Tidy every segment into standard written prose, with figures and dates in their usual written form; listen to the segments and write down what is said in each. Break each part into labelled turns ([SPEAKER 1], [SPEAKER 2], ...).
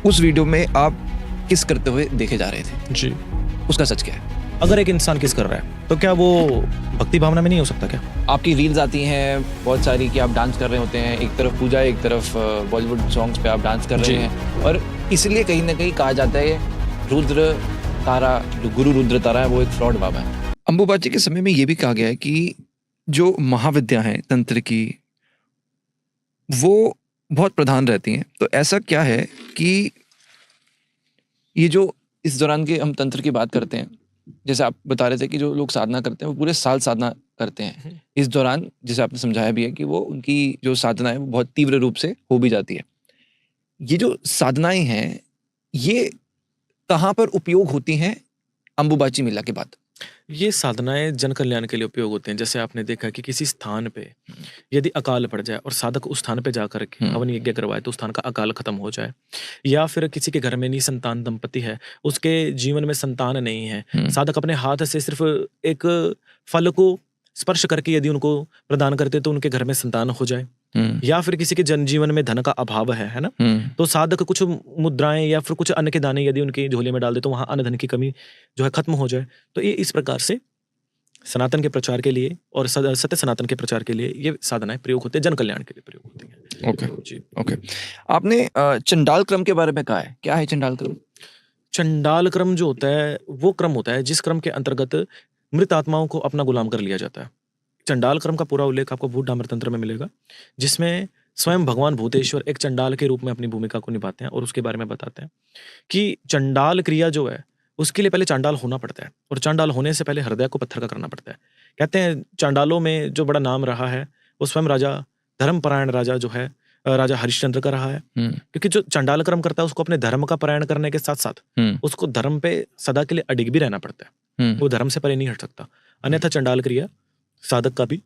[SPEAKER 1] उस वीडियो में आप किस करते हुए देखे जा रहे थे,
[SPEAKER 2] जी।
[SPEAKER 1] उसका सच क्या है?
[SPEAKER 2] अगर एक इंसान किस कर रहा है तो क्या वो भक्ति भावना में नहीं हो सकता क्या?
[SPEAKER 1] आपकी रील्स आती हैं बहुत सारी कि आप डांस कर रहे होते हैं, एक तरफ पूजा एक तरफ बॉलीवुड सॉन्ग्स पे आप डांस कर रहे हैं, और इसलिए कहीं ना कहीं कहा जाता है रुद्र तारा, जो गुरु रुद्र तारा है वो एक फ्रॉड बाबा है। अंबुबाची के समय में ये भी कहा गया है कि जो महाविद्या हैं तंत्र की, वो बहुत प्रधान रहती हैं। तो ऐसा क्या है कि ये जो इस दौरान के हम तंत्र की बात करते हैं, जैसे आप बता रहे थे कि जो लोग साधना करते हैं वो पूरे साल साधना करते हैं, इस दौरान जैसे आपने समझाया भी है कि वो उनकी जो साधना है वो बहुत तीव्र रूप से हो भी जाती है। ये जो साधनाएं हैं ये कहाँ पर उपयोग होती हैं अंबुबाची मेला के बाद?
[SPEAKER 2] ये साधनाएं जन कल्याण के लिए उपयोग होते हैं। जैसे आपने देखा कि किसी स्थान पे यदि अकाल पड़ जाए और साधक उस स्थान पे जाकर के हवन यज्ञ करवाए तो उस स्थान का अकाल खत्म हो जाए, या फिर किसी के घर में निसंतान दंपति है, उसके जीवन में संतान नहीं है, साधक अपने हाथ से सिर्फ एक फल को स्पर्श करके यदि उनको प्रदान करते तो उनके घर में संतान हो जाए, या फिर किसी के जनजीवन में धन का अभाव है ना, तो साधक कुछ मुद्राएं या फिर कुछ अन्न के दाने यदि उनकी झोली में डाल दे तो वहां अन्न धन की कमी जो है खत्म हो जाए। तो ये इस प्रकार से सनातन के प्रचार के लिए और सत्य सनातन के प्रचार के लिए ये साधनाएं प्रयोग होते हैं, जन कल्याण के लिए प्रयोग होती हैं।
[SPEAKER 1] ओके
[SPEAKER 2] जी।
[SPEAKER 1] ओके। आपने चंडाल क्रम के बारे में कहा है, क्या है चंडाल क्रम?
[SPEAKER 2] चंडाल क्रम जो होता है वो क्रम होता है जिस क्रम के अंतर्गत मृत आत्माओं को अपना गुलाम कर लिया जाता है। चंडाल क्रम का पूरा उल्लेख आपको भूत डामर तंत्र में मिलेगा, जिसमें स्वयं भगवान भूतेश्वर एक चंडाल के रूप में अपनी भूमिका को निभाते हैं और उसके बारे में बताते हैं कि चंडाल क्रिया जो है उसके लिए पहले चांडाल होना पड़ता है, और चांडाल होने से पहले हृदय को पत्थर का करना पड़ता है। कहते हैं चांडालों में जो बड़ा नाम रहा है वो स्वयं राजा धर्मपरायण राजा जो है राजा हरिश्चंद्र का रहा है, क्योंकि जो चंडाल क्रम करता है उसको अपने धर्म का परायण करने के साथ साथ उसको धर्म पे सदा के लिए अडिग भी रहना पड़ता है, वो धर्म से परे नहीं हट सकता, अन्यथा चंडाल क्रिया साधक का भी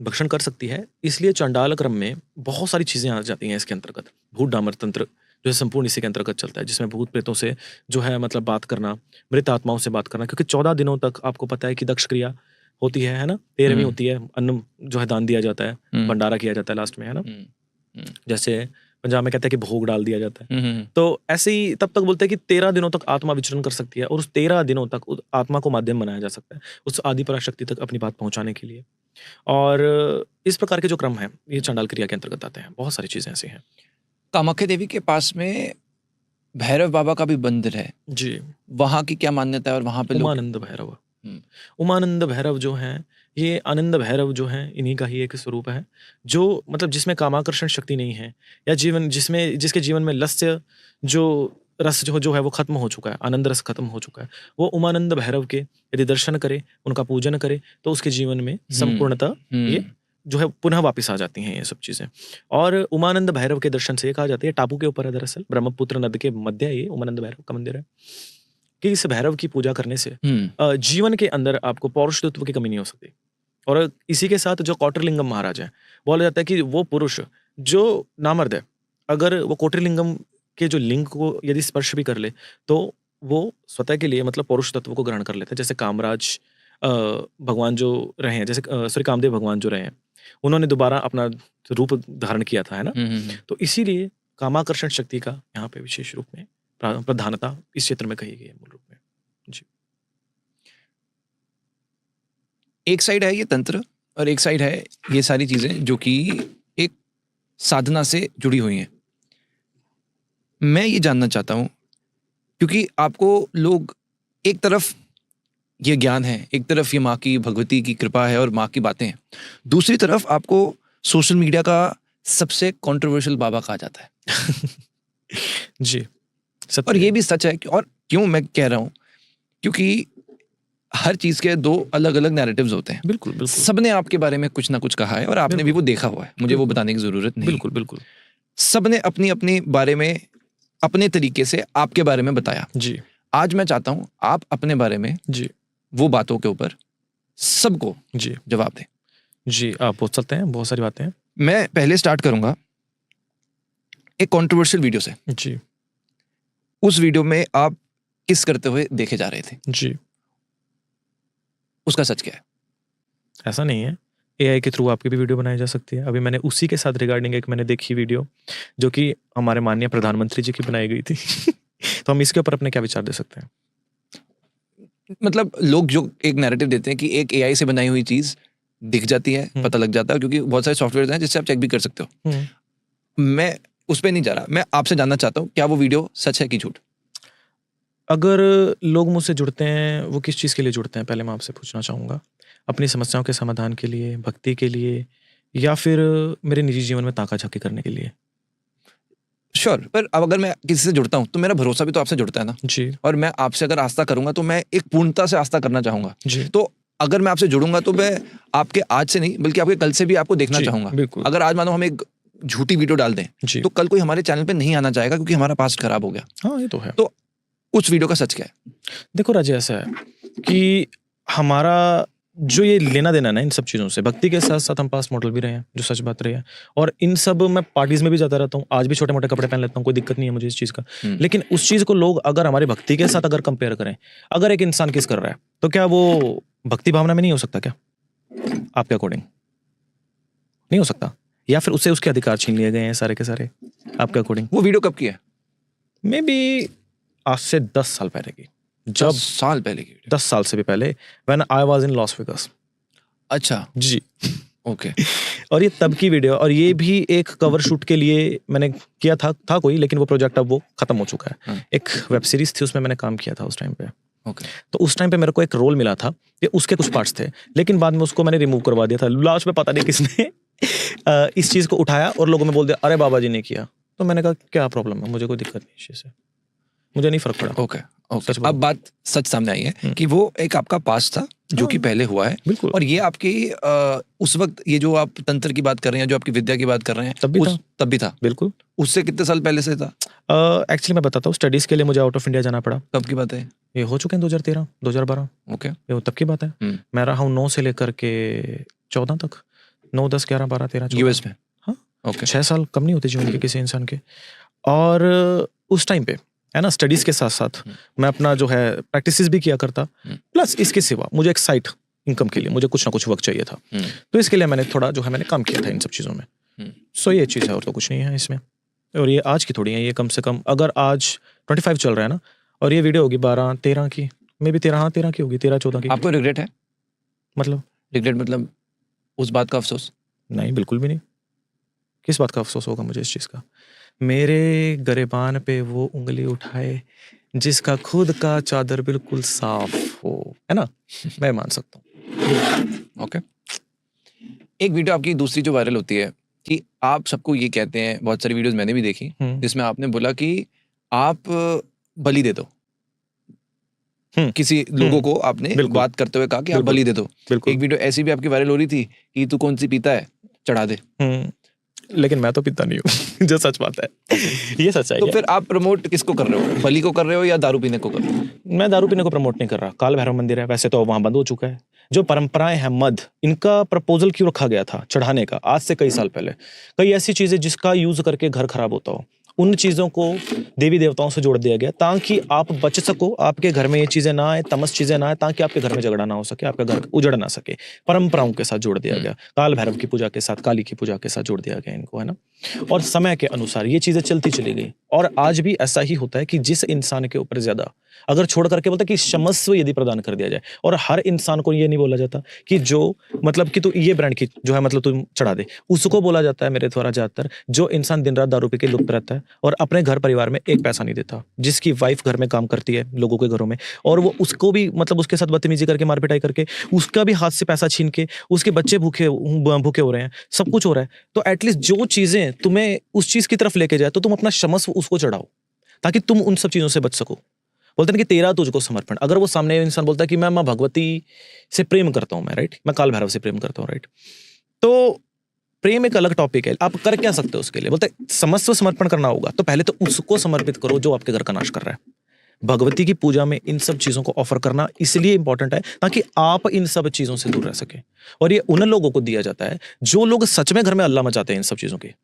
[SPEAKER 2] भक्षण कर सकती है। इसलिए चंडाल क्रम में बहुत सारी चीजें आ जाती हैं इसके अंतर्गत। भूत डामर तंत्र जो है संपूर्ण इसी के अंतर्गत चलता है, जिसमें भूत प्रेतों से जो है मतलब बात करना, मृत आत्माओं से बात करना, क्योंकि 14 दिनों तक आपको पता है कि दक्ष क्रिया होती है ना, 13वीं होती है, अन्न जो है दान दिया जाता है, भंडारा किया जाता है लास्ट में, है ना, जैसे पंजाब में कहते हैं कि भोग डाल दिया जाता है। तो ऐसे ही तब तक बोलते हैं कि 13 दिनों तक आत्मा विचरण कर सकती है, और उस 13 दिनों तक उस आत्मा को माध्यम बनाया जा सकता है उस आदि पराशक्ति तक अपनी बात पहुंचाने के लिए। और इस प्रकार के जो क्रम है ये चंडाल क्रिया के अंतर्गत आते हैं। बहुत सारी चीजें ऐसी हैं।
[SPEAKER 1] कामाख्या देवी के पास में भैरव बाबा का भी मंदिर है
[SPEAKER 2] जी।
[SPEAKER 1] वहाँ की क्या मान्यता है? और वहाँ पे लोग
[SPEAKER 2] उमानंद भैरव, उमानंद भैरव जो हैं, ये आनंद भैरव जो हैं इन्हीं का ही एक स्वरूप है, जो मतलब जिसमें कामाकर्षण शक्ति नहीं है, या जीवन जिसके जीवन में लस्य जो रस जो है वो खत्म हो चुका है, आनंद रस खत्म हो चुका है, वो उमानंद भैरव के यदि दर्शन करे, उनका पूजन करे तो उसके जीवन में संपूर्णतः ये जो है पुनः वापस आ जाती हैं ये सब चीजें। और उमानंद भैरव के दर्शन से ये कहा जाता है, टापू के ऊपर है दरअसल, ब्रह्मपुत्र नद के मध्य ये उमानंद भैरव का मंदिर है, कि इस भैरव की पूजा करने से जीवन के अंदर आपको पौरुष तत्व की कमी नहीं हो सकती। और इसी के साथ जो कोटरलिंगम महाराज है, बोला जाता है कि वो पुरुष जो नामर्द है, अगर वो कोटरलिंगम के जो लिंग को यदि स्पर्श भी कर ले तो वो स्वतः के लिए मतलब पौरुष तत्व को ग्रहण कर लेते हैं। जैसे कामराज भगवान जो रहे हैं, जैसे श्री कामदेव भगवान जो रहे हैं, उन्होंने दोबारा अपना रूप धारण किया था, है ना। तो इसीलिए कामाकर्षण शक्ति का यहाँ पे विशेष रूप में प्रधानता इस क्षेत्र में कही गई है मूल रूप में। जी।
[SPEAKER 1] एक साइड है ये तंत्र और एक साइड है ये सारी चीजें जो कि एक साधना से जुड़ी हुई हैं। मैं ये जानना चाहता हूँ, क्योंकि आपको लोग एक तरफ ये ज्ञान है, एक तरफ ये माँ की भगवती की कृपा है और माँ की बातें हैं, दूसरी तरफ आपको सोशल मीडिया का सबसे कंट्रोवर्शियल बाबा कहा जाता है।
[SPEAKER 2] जी।
[SPEAKER 1] और ये भी सच है और क्यों मैं कह रहा हूँ, क्योंकि हर चीज के दो अलग अलग नैरेटिव्स होते हैं।
[SPEAKER 2] बिल्कुल बिल्कुल।
[SPEAKER 1] सबने आपके बारे में कुछ ना कुछ कहा है और आपने भी वो देखा हुआ है, मुझे वो बताने की जरूरत नहीं।
[SPEAKER 2] बिल्कुल बिल्कुल।
[SPEAKER 1] सबने अपनी अपनी बारे में अपने तरीके से आपके बारे में बताया।
[SPEAKER 2] जी।
[SPEAKER 1] आज मैं चाहता हूं आप अपने बारे में
[SPEAKER 2] जी
[SPEAKER 1] वो बातों के ऊपर सबको
[SPEAKER 2] जी
[SPEAKER 1] जवाब दें।
[SPEAKER 2] जी, आप पूछ सकते हैं, बहुत सारी बातें हैं।
[SPEAKER 1] मैं पहले स्टार्ट करूंगा एक कंट्रोवर्शियल वीडियो से।
[SPEAKER 2] जी।
[SPEAKER 1] उस वीडियो में आप किस करते हुए देखे जा रहे थे,
[SPEAKER 2] जी।
[SPEAKER 1] उसका सच क्या है?
[SPEAKER 2] ऐसा नहीं है एआई के थ्रू आपकी भी वीडियो बनाई जा सकती है। अभी मैंने उसी के साथ रिगार्डिंग एक मैंने देखी वीडियो जो कि हमारे माननीय प्रधानमंत्री जी की बनाई गई थी। तो हम इसके ऊपर अपने क्या विचार दे सकते हैं?
[SPEAKER 1] मतलब लोग जो एक नैरेटिव देते हैं कि एक एआई से बनाई हुई चीज दिख जाती है, पता लग जाता है, क्योंकि बहुत सारे सॉफ्टवेयर हैं जिससे आप चेक भी कर सकते हो। मैं उस पर नहीं जा रहा, मैं आपसे जानना चाहता हूँ क्या वो वीडियो सच है कि झूठ?
[SPEAKER 2] अगर लोग मुझसे जुड़ते हैं, वो किस चीज़ के लिए जुड़ते हैं, पहले मैं आपसे पूछना चाहूँगा। अपनी समस्याओं के समाधान के लिए, भक्ति के लिए, या फिर मेरे निजी जीवन में ताका-झाकी करने के लिए?
[SPEAKER 1] श्योर, पर अब अगर मैं किसी से जुड़ता हूँ तो मेरा भरोसा भी तो आपसे जुड़ता है ना।
[SPEAKER 2] जी,
[SPEAKER 1] और मैं आपसे अगर आस्था करूंगा तो मैं एक पूर्णता से आस्था करना चाहूंगा।
[SPEAKER 2] जी,
[SPEAKER 1] तो अगर मैं आपसे जुड़ूंगा तो मैं आपके आज से नहीं बल्कि आपके कल से भी आपको देखना
[SPEAKER 2] जी,
[SPEAKER 1] चाहूंगा।
[SPEAKER 2] बिल्कुल।
[SPEAKER 1] अगर आज मानो हम एक झूठी वीडियो डाल दें
[SPEAKER 2] जी।
[SPEAKER 1] तो कल कोई हमारे चैनल पे नहीं आना चाहेगा क्योंकि हमारा पास्ट खराब हो गया।
[SPEAKER 2] हाँ, ये तो है।
[SPEAKER 1] तो उस वीडियो का सच क्या है?
[SPEAKER 2] देखो राजे, ऐसा है कि हमारा जो ये लेना-देना है ना इन सब चीज़ों से, भक्ति के साथ-साथ हम पास्ट मॉडल भी रहे हैं, जो सच बात रही है। और इन सब मैं पार्टीज़ में भी जाता रहता हूँ, आज भी छोटे-मोटे कपड़े पहन लेता हूँ, कोई दिक्कत नहीं है मुझे इस चीज़ का। लेकिन उस चीज़ को लोग अगर हमारी भक्ति के साथ अगर कंपेयर करें, अगर एक इंसान किस कर रहा है, तो क्या वो भक्ति भावना में नहीं हो सकता क्या? आपके अकॉर्डिंग? नहीं हो सकता? या फिर उससे उसके अधिकार छीन लिए गए हैं सारे के सारे, आपके अकॉर्डिंग?
[SPEAKER 1] वो वीडियो कब की है?
[SPEAKER 2] मेबी आज से 10 साल पहले की।
[SPEAKER 1] 10
[SPEAKER 2] जब
[SPEAKER 1] साल पहले की वीडियो?
[SPEAKER 2] 10 साल से भी पहले, when I was in Las Vegas.
[SPEAKER 1] अच्छा,
[SPEAKER 2] जी।
[SPEAKER 1] ओके।
[SPEAKER 2] और ये तब की वीडियो, और ये भी एक कवर शूट के लिए मैंने किया था कोई, लेकिन वो प्रोजेक्ट अब वो खत्म हो चुका है। एक वेब सीरीज थी, उसमें मैंने काम किया था उस टाइम पे।
[SPEAKER 1] ओके।
[SPEAKER 2] तो उस टाइम पे मेरे को एक रोल मिला था, ये उसके कुछ पार्ट्स थे, लेकिन बाद में उसको मैंने रिमूव करवा दिया था। लास्ट में पता नहीं किसने इस चीज को उठाया और लोगों में बोल दिया, अरे बाबा जी ने किया। तो मैंने कहा क्या प्रॉब्लम है, मुझे कोई दिक्कत नहीं इस चीज से, मुझे नहीं फर्क पड़ा।
[SPEAKER 1] Okay, okay.
[SPEAKER 2] सच बोलो।
[SPEAKER 1] अब बात सच सामने आई है कि वो एक आपका पास्ट था जो कि पहले हुआ है।
[SPEAKER 2] बिल्कुल।
[SPEAKER 1] और ये आपकी उस वक्त ये जो आप तंत्र की बात कर रहे हैं, जो आपकी विद्या की बात कर रहे हैं,
[SPEAKER 2] तब भी था।
[SPEAKER 1] तब भी था।
[SPEAKER 2] बिल्कुल।
[SPEAKER 1] उससे कितने साल पहले से था?
[SPEAKER 2] एक्चुअली मैं बताता हूँ, स्टडीज के लिए मुझे आउट ऑफ इंडिया जाना पड़ा।
[SPEAKER 1] कब की बात है?
[SPEAKER 2] ये हो चुके हैं 2013 2012,
[SPEAKER 1] ओके।
[SPEAKER 2] ये तब की बात है। मैं रहा हूँ 9 से लेकर के 14 तक, 9 10 11 12 13 14।
[SPEAKER 1] यूएस में?
[SPEAKER 2] हाँ।
[SPEAKER 1] ओके।
[SPEAKER 2] 6 साल कम नहीं होते जीवन के किसी इंसान के। और उस टाइम पे है ना, स्टडीज के साथ साथ मैं अपना जो है प्रैक्टिसेस भी किया करता, प्लस इसके सिवा मुझे एक साइड इनकम के लिए मुझे कुछ ना कुछ वक्त चाहिए था। तो इसके लिए मैंने थोड़ा जो है मैंने काम किया था इन सब चीज़ों में। सो ये चीज़ है, और तो कुछ नहीं है इसमें। और ये आज की थोड़ी है, ये कम से कम अगर आज 25 चल रहा है ना, और ये वीडियो होगी 12 13 की, मे बी 13 13 की होगी, 13 14 की।
[SPEAKER 1] आपको रिग्रेट है?
[SPEAKER 2] मतलब
[SPEAKER 1] रिग्रेट मतलब उस बात का अफसोस?
[SPEAKER 2] नहीं, बिल्कुल भी नहीं। किस बात का अफसोस होगा मुझे इस चीज़ का? मेरे गरेबान पे वो उंगली उठाए जिसका खुद का चादर बिल्कुल साफ हो, है ना? मैं मान सकता हूँ।
[SPEAKER 1] ओके। एक वीडियो आपकी दूसरी जो वायरल होती है कि आप सबको ये कहते हैं, बहुत सारी वीडियोस मैंने भी देखी, जिसमें आपने बोला कि आप बलि दे दो। किसी लोगों को आपने बात करते हुए कहा कि आप बलि दे दो। एक वीडियो ऐसी भी आपकी वायरल हो रही थी कि तू कौन सी पीता है, चढ़ा दे।
[SPEAKER 2] लेकिन मैं तो पीता नहीं हूँ। जो सच बात है, ये सच है।
[SPEAKER 1] तो फिर आप प्रमोट किसको कर रहे हो? बलि को कर रहे हो या दारू पीने को कर रहे हो?
[SPEAKER 2] मैं दारू पीने को प्रमोट नहीं कर रहा। काल भैरव मंदिर है, वैसे तो वहां बंद हो चुका है। जो परंपराएं हैं, मध, इनका प्रपोजल क्यों रखा गया था चढ़ाने का आज से कई साल पहले? कई ऐसी चीजें जिसका यूज करके घर खराब होता हो, उन चीजों को देवी देवताओं से जोड़ दिया गया ताकि आप बच सको, आपके घर में ये चीजें ना आए, तमस चीजें ना आए, ताकि आपके घर में झगड़ा ना हो सके, आपका घर उजड़ ना सके। परंपराओं के साथ जोड़ दिया गया, काल भैरव की पूजा के साथ, काली की पूजा के साथ जोड़ दिया गया इनको, है ना। और समय के अनुसार ये चीजें चलती चली गई, और आज भी ऐसा ही होता है कि जिस इंसान के ऊपर ज्यादा अगर छोड़ करके बोलता है कि क्षमस्व यदि प्रदान कर दिया जाए, और हर इंसान को ये नहीं बोला जाता कि जो मतलब कि तू ये ब्रांड की जो है मतलब तू चढ़ा दे, उसको बोला जाता है मेरे द्वारा ज्यादातर जो इंसान दिन रात दारू पी के लुप्त रहता है और अपने घर परिवार में एक पैसा नहीं देता, जिसकी वाइफ घर में काम करती है लोगों के घरों में, और वो उसको भी मतलब उसके साथ बदतमीजी करके मार पिटाई करके उसका भी हाथ से पैसा छीन के उसके बच्चे भूखे भूखे हो रहे हैं, सब कुछ हो रहा है। तो एटलीस्ट जो चीजें तुम्हें उस चीज की तरफ लेके जाए तो तुम अपना क्षमस्व उसको चढ़ाओ ताकि तुम उन सब चीजों से बच सको। बोलते हैं कि तेरा तुझको समर्पण। अगर वो सामने इंसान बोलता है कि मैं मां भगवती से प्रेम करता हूं, मैं राइट, मैं काल भैरव से प्रेम करता हूं, राइट, तो प्रेम एक अलग टॉपिक है, आप कर क्या सकते हो उसके लिए? बोलते समस्व समर्पण करना होगा तो पहले तो उसको समर्पित करो जो आपके घर का नाश कर रहा है। भगवती की पूजा में इन सब चीजों को ऑफर करना इसलिए इंपॉर्टेंट है ताकि आप इन सब चीजों से दूर रह सके, और ये उन लोगों को दिया जाता है जो लोग सच में घर में अल्लाह मचाते हैं इन सब चीजों की,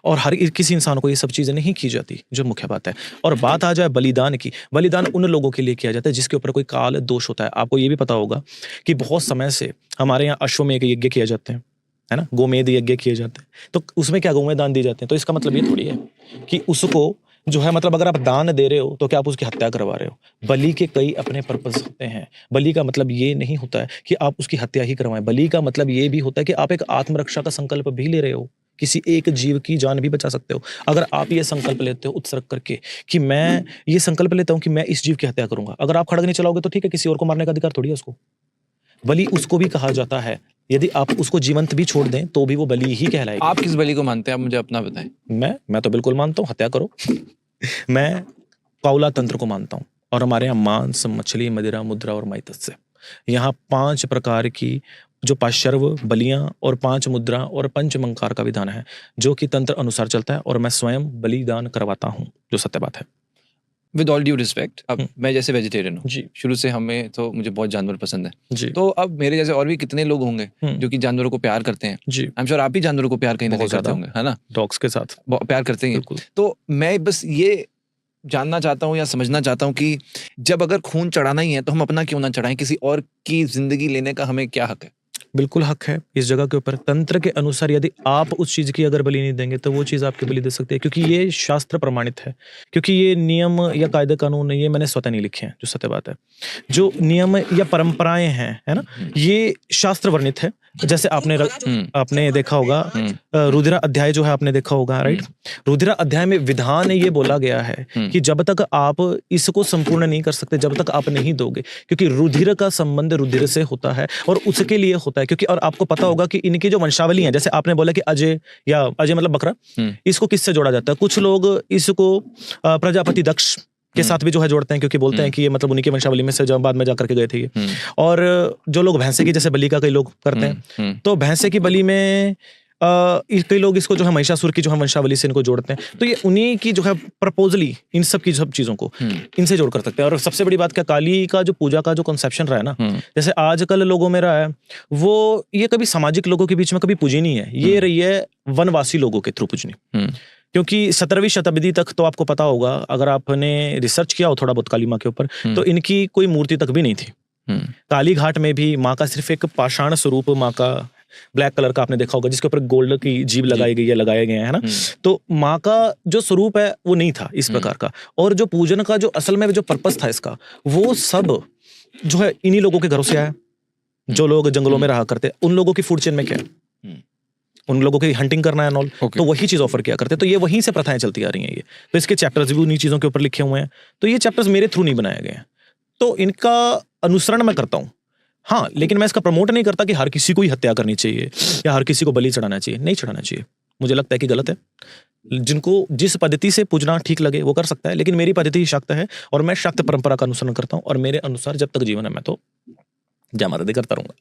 [SPEAKER 2] और हर किसी इंसान को ये सब चीजें नहीं की जाती, जो मुख्य बात है। और बात आ जाए बलिदान की, बलिदान उन लोगों के लिए किया जाता है जिसके ऊपर कोई काल दोष होता है। आपको ये भी पता होगा कि बहुत समय से हमारे यहाँ अश्वमेध यज्ञ किए जाते हैं, है ना, गोमेद यज्ञ किए जाते हैं, तो उसमें क्या गौएं दान दी जाते हैं। तो इसका मतलब ये थोड़ी है कि उसको जो है, मतलब अगर आप दान दे रहे हो तो क्या आप उसकी हत्या करवा रहे हो। बलि के कई अपने पर्पस होते हैं। बलि का मतलब ये नहीं होता है कि आप उसकी हत्या ही करवाएं। बलि का मतलब ये भी होता है कि आप एक आत्मरक्षा का संकल्प भी ले रहे हो, किसी एक जीव की जान भी बचा सकते हो। अगर आप ये संकल्प लेते हो उत्सर्ग करके कि मैं ये संकल्प लेता हूं कि मैं इस जीव की हत्या करूंगा, अगर आप खड़ग नहीं चलाओगे तो ठीक है, किसी और को मारने का अधिकार थोड़ी है उसको। बलि उसको भी कहा जाता है, यदि आप उसको जीवंत भी छोड़ दें तो भी वो बलि ही कहलाएगी।
[SPEAKER 1] आप किस बलि को मानते हैं, आप मुझे अपना बताएं।
[SPEAKER 2] मैं तो बिल्कुल मानता हूँ, हत्या करो। मैं कौला तंत्र को मानता हूँ, और हमारे यहाँ मांस, मछली, मदिरा, मुद्रा और माइतस्य, यहाँ 5 प्रकार की जो पाशर्व बलियां और 5 मुद्रा और पंचमंकार का विधान है, जो कि तंत्र अनुसार चलता है, और मैं स्वयं बलिदान करवाता हूँ, जो सत्य बात है।
[SPEAKER 1] विद ऑल ड्यू रिस्पेक्ट, अब मैं जैसे वेजिटेरियन हूँ
[SPEAKER 2] जी
[SPEAKER 1] शुरू से, हमें तो मुझे बहुत जानवर पसंद है,
[SPEAKER 2] जी
[SPEAKER 1] तो अब मेरे जैसे और भी कितने लोग होंगे जो कि जानवरों को प्यार करते हैं।
[SPEAKER 2] जी,
[SPEAKER 1] आई एम श्योर आप भी जानवरों को प्यार कहीं ना कहीं
[SPEAKER 2] बहुत
[SPEAKER 1] करते
[SPEAKER 2] ज्यादा।
[SPEAKER 1] होंगे, है ना,
[SPEAKER 2] डॉग्स के साथ
[SPEAKER 1] प्यार करते ही हैं।
[SPEAKER 2] बिल्कुल।
[SPEAKER 1] तो मैं बस ये जानना चाहता हूँ या समझना चाहता हूँ कि जब अगर खून चढ़ाना ही है तो हम अपना क्यों ना चढ़ाएं, किसी और की जिंदगी लेने का हमें क्या हक है।
[SPEAKER 2] बिल्कुल हक है इस जगह के ऊपर। तंत्र के अनुसार यदि आप उस चीज की अगर बलि नहीं देंगे तो वो चीज आपकी बलि दे सकती है, क्योंकि ये शास्त्र प्रमाणित है, क्योंकि ये नियम या कायदे कानून ये मैंने स्वतः नहीं लिखे हैं, जो सत्य बात है। जो नियम या परंपराएं हैं, है ना, ये शास्त्र वर्णित है। जैसे आपने देखा होगा रुद्रा अध्याय जो है, आपने देखा होगा, राइट। रुद्रा अध्याय में विधान ये बोला गया है कि जब तक आप इसको संपूर्ण नहीं कर सकते, जब तक आप नहीं दोगे, क्योंकि रुधिर का संबंध रुधिर से होता है और उसके लिए होता है, क्योंकि और आपको पता होगा कि इनकी जो वंशावली है, जैसे आपने बोला कि अजय, या अजय मतलब बकरा, इसको किससे जोड़ा जाता है। कुछ लोग इसको प्रजापति दक्ष के साथ भी जो है जोड़ते हैं, क्योंकि बोलते हैं कि ये मतलब उन्हीं की वंशावली में से जब बाद में जाकर के गए थे ये। और जो लोग भैंसे की जैसे बलि का कई लोग करते हैं, तो भैंसे की बलि में कई लोग इसको जो है महिषासुर की जो है वंशावली से इनको जोड़ते हैं। तो ये उन्हीं की जो है प्रपोजली इन सब की सब चीजों को इनसे जोड़ कर सकते हैं। और सबसे बड़ी बात क्या, काली का जो पूजा का जो कंसेप्शन रहा है ना, जैसे आजकल लोगों में रहा है, वो ये कभी सामाजिक लोगों के बीच में कभी पूजी नहीं है, ये रही है वनवासी लोगों के थ्रू पूजनी। क्योंकि 17वीं शताब्दी तक तो आपको पता होगा, अगर आपने रिसर्च किया हो थोड़ा बहुत काली माँ के ऊपर, तो इनकी कोई मूर्ति तक भी नहीं थी। काली घाट में भी माँ का सिर्फ एक पाषाण स्वरूप, माँ का ब्लैक कलर का आपने देखा होगा, जिसके ऊपर गोल्ड की जीभ लगाई गई है, लगाए गए हैं ना। तो माँ का जो स्वरूप है वो नहीं था इस प्रकार का। और जो पूजन का जो असल में जो पर्पस था इसका, वो सब जो है इन्हीं लोगों के घरों से आया। जो लोग जंगलों में रहा करते, उन लोगों की फूड चेन में क्या है, उन लोगों की हंटिंग करना है, तो वही चीज ऑफर किया करते। तो ये वहीं से प्रथाएं चलती आ रही हैं। ये तो इसके चैप्टर्स भी उन्हीं चीजों के ऊपर लिखे हुए हैं। तो ये चैप्टर्स मेरे थ्रू नहीं बनाए गए हैं, तो इनका अनुसरण मैं करता हूँ, हाँ, लेकिन मैं इसका प्रमोट नहीं करता कि हर किसी को ही हत्या करनी चाहिए या हर किसी को बलि चढ़ाना चाहिए। नहीं चढ़ाना चाहिए, मुझे लगता है कि गलत है। जिनको जिस पद्धति से पूजना ठीक लगे वो कर सकता है, लेकिन मेरी पद्धति शाक्त है और मैं शाक्त परंपरा का अनुसरण करता हूँ, और मेरे अनुसार जब तक जीवन है मैं तो जय माता दी करता रहूंगा।